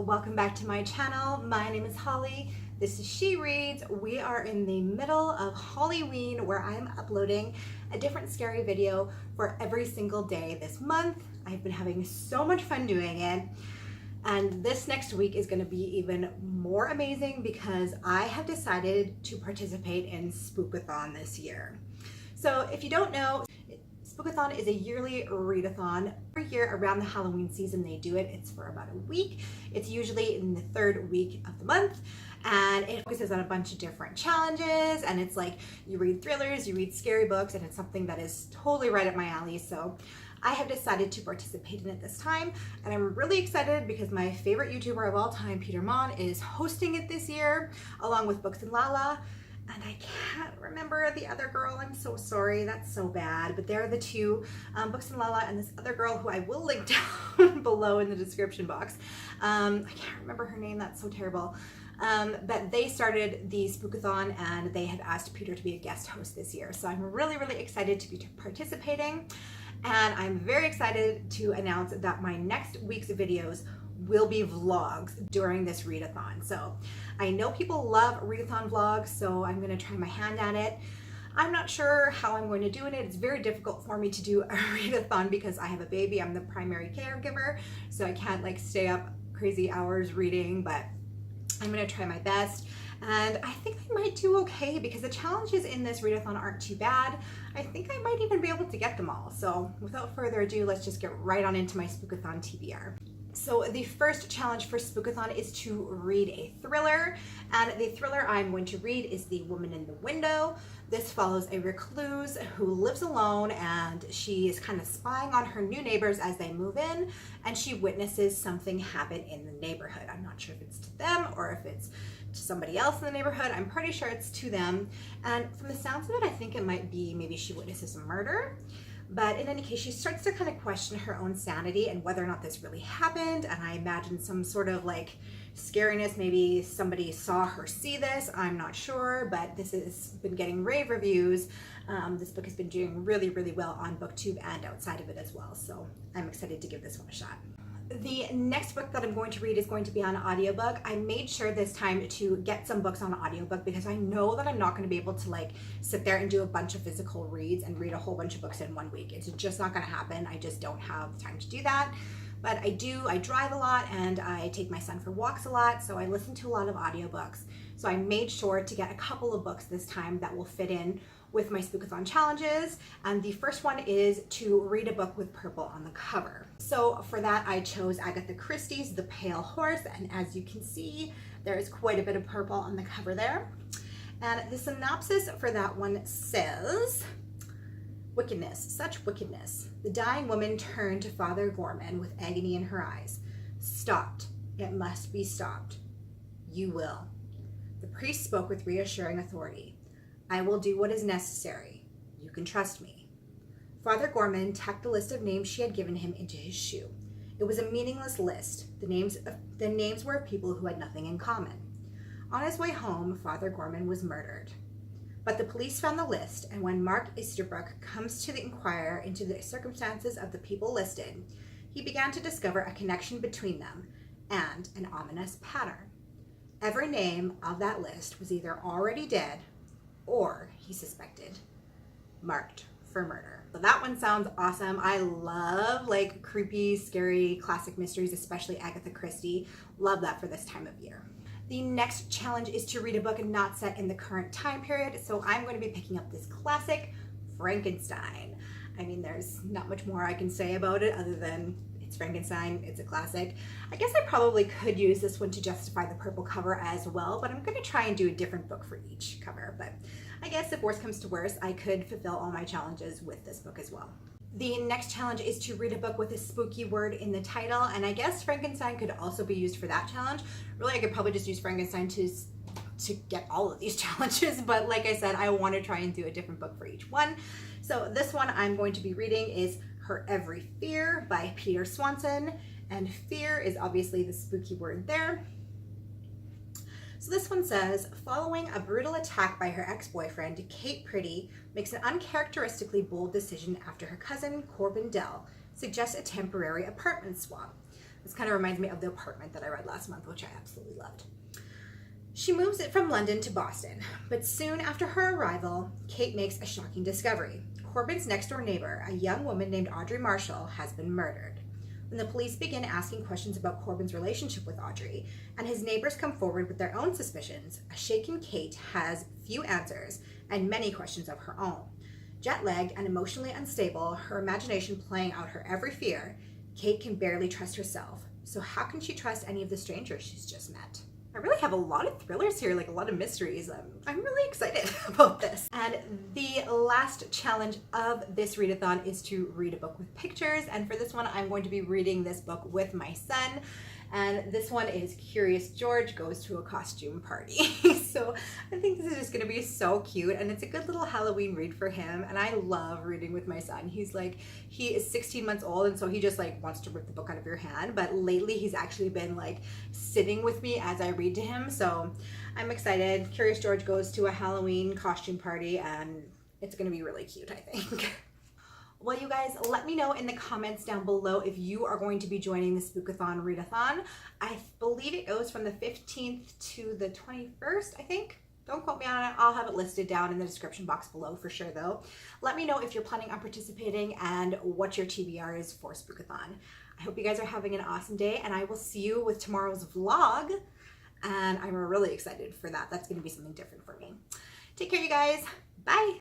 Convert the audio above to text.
welcome back to my channel. My name is Holly. This is She Reads. We are in the middle of Hollyween, where I'm uploading a different scary video for every single day this month. I've been having so much fun doing it, and this next week is going to be even more amazing because I have decided to participate in Spookathon this year. So if you don't know, Spookathon is a yearly readathon. Every year around the Halloween season they do it. It's for about a week. It's usually in the third week of the month, and it focuses on a bunch of different challenges, and it's like you read thrillers, you read scary books, and it's something that is totally right up my alley. So I have decided to participate in it this time, and I'm really excited because my favorite YouTuber of all time, Peter Mon, is hosting it this year along with Books and Lala. And I can't remember the other girl. I'm so sorry. That's so bad. But they're the two, Books and Lala and this other girl who I will link down below in the description box. I can't remember her name. That's so terrible. But they started the Spookathon, and they have asked Peter to be a guest host this year. So I'm really, really excited to be participating. And I'm very excited to announce that my next week's videos will be vlogs during this readathon. So I know people love readathon vlogs, so I'm going to try my hand at it. I'm not sure how I'm going to do it. It's very difficult for me to do a readathon because I have a baby. I'm the primary caregiver, so I can't like stay up crazy hours reading, but I'm going to try my best. And I think I might do okay because the challenges in this readathon aren't too bad. I think I might even be able to get them all. So without further ado, let's just get right on into my Spookathon TBR. So the first challenge for Spookathon is to read a thriller, and the thriller I'm going to read is The Woman in the Window. This follows a recluse who lives alone, and she is kind of spying on her new neighbors as they move in, and she witnesses something happen in the neighborhood. I'm not sure if it's to them or if it's to somebody else in the neighborhood. I'm pretty sure it's to them, and from the sounds of it, I think it might be maybe she witnesses a murder. But in any case, she starts to kind of question her own sanity and whether or not this really happened. And I imagine some sort of like scariness. Maybe somebody saw her see this. I'm not sure, but this has been getting rave reviews. This book has been doing really, really well on BookTube and outside of it as well. So I'm excited to give this one a shot. The next book that I'm going to read is going to be on audiobook. I made sure this time to get some books on audiobook because I know that I'm not going to be able to like sit there and do a bunch of physical reads and read a whole bunch of books in 1 week. It's just not going to happen. I just don't have the time to do that. But I drive a lot and I take my son for walks a lot, so I listen to a lot of audiobooks. So I made sure to get a couple of books this time that will fit in with my Spookathon challenges, and the first one is to read a book with purple on the cover. So for that I chose Agatha Christie's The Pale Horse, and as you can see there is quite a bit of purple on the cover there. And the synopsis for that one says, "Wickedness, such wickedness. The dying woman turned to Father Gorman with agony in her eyes. Stopped. It must be stopped. You will." The priest spoke with reassuring authority. "I will do what is necessary. You can trust me." Father Gorman tucked the list of names she had given him into his shoe. It was a meaningless list. The names were of people who had nothing in common. On his way home, Father Gorman was murdered. But the police found the list, and when Mark Easterbrook comes to inquire into the circumstances of the people listed, he began to discover a connection between them and an ominous pattern. Every name of that list was either already dead or, he suspected, marked for murder. So that one sounds awesome. I love like creepy, scary, classic mysteries, especially Agatha Christie. Love that for this time of year. The next challenge is to read a book not set in the current time period. So I'm going to be picking up this classic, Frankenstein. I mean, there's not much more I can say about it other than it's Frankenstein, it's a classic. I guess I probably could use this one to justify the purple cover as well, but I'm going to try and do a different book for each cover. But I guess if worse comes to worse, I could fulfill all my challenges with this book as well. The next challenge is to read a book with a spooky word in the title, and I guess Frankenstein could also be used for that challenge. Really, I could probably just use Frankenstein to get all of these challenges, but like I said, I want to try and do a different book for each one. So this one I'm going to be reading is Her Every Fear by Peter Swanson, and fear is obviously the spooky word there. So this one says, following a brutal attack by her ex-boyfriend, Kate Pretty makes an uncharacteristically bold decision after her cousin, Corbin Dell, suggests a temporary apartment swap. This kind of reminds me of The Apartment that I read last month, which I absolutely loved. She moves it from London to Boston, but soon after her arrival, Kate makes a shocking discovery. Corbin's next door neighbor, a young woman named Audrey Marshall, has been murdered. When the police begin asking questions about Corbin's relationship with Audrey, and his neighbors come forward with their own suspicions, a shaken Kate has few answers and many questions of her own. Jet-lagged and emotionally unstable, her imagination playing out her every fear, Kate can barely trust herself. So how can she trust any of the strangers she's just met? I really have a lot of thrillers here, like a lot of mysteries. I'm really excited about this. And the last challenge of this readathon is to read a book with pictures. And for this one, I'm going to be reading this book with my son. And this one is Curious George Goes to a Costume Party. So I think this is just gonna be so cute, and it's a good little Halloween read for him. And I love reading with my son. He is 16 months old, and so he just like wants to rip the book out of your hand. But lately he's actually been like sitting with me as I read to him. So I'm excited. Curious George Goes to a Halloween costume party, and it's gonna be really cute, I think. Well, you guys, let me know in the comments down below if you are going to be joining the Spookathon Readathon. I believe it goes from the 15th to the 21st, I think. Don't quote me on it. I'll have it listed down in the description box below for sure, though. Let me know if you're planning on participating and what your TBR is for Spookathon. I hope you guys are having an awesome day, and I will see you with tomorrow's vlog. And I'm really excited for that. That's going to be something different for me. Take care, you guys. Bye.